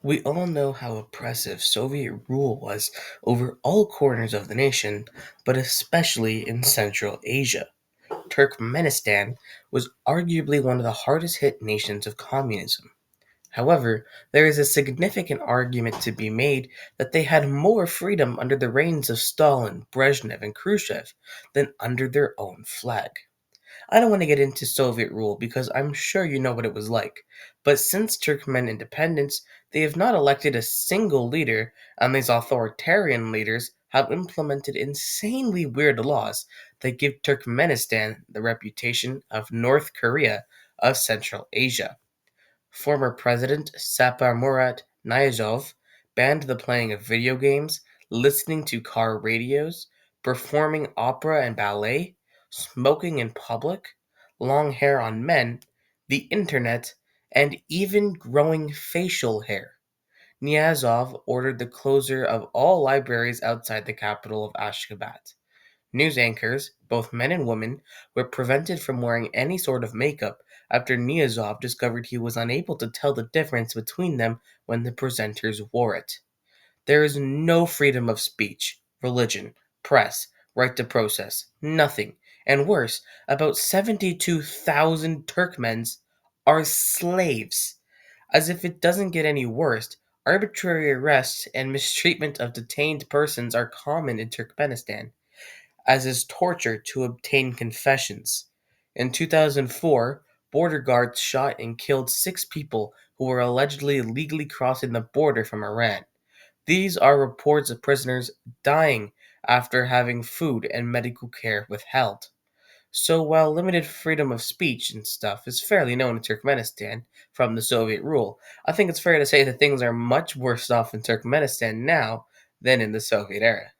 We all know how oppressive Soviet rule was over all corners of the nation, but especially in Central Asia. Turkmenistan was arguably one of the hardest hit nations of communism. However, there is a significant argument to be made that they had more freedom under the reigns of Stalin, Brezhnev, and Khrushchev than under their own flag. I don't want to get into Soviet rule because I'm sure you know what it was like. But since Turkmen independence, they have not elected a single leader, and these authoritarian leaders have implemented insanely weird laws that give Turkmenistan the reputation of North Korea of Central Asia. Former President Sapar Murat Niyazov banned the playing of video games, listening to car radios, performing opera and ballet, smoking in public, long hair on men, the internet, and even growing facial hair. Niyazov ordered the closure of all libraries outside the capital of Ashgabat. News anchors, both men and women, were prevented from wearing any sort of makeup after Niyazov discovered he was unable to tell the difference between them when the presenters wore it. There is no freedom of speech, religion, press, right to process, nothing. And worse, about 72,000 Turkmens are slaves. As if it doesn't get any worse, arbitrary arrests and mistreatment of detained persons are common in Turkmenistan, as is torture to obtain confessions. In 2004, border guards shot and killed 6 people who were allegedly illegally crossing the border from Iran. These are reports of prisoners dying after having food and medical care withheld. So while limited freedom of speech and stuff is fairly known in Turkmenistan from the Soviet rule, I think it's fair to say that things are much worse off in Turkmenistan now than in the Soviet era.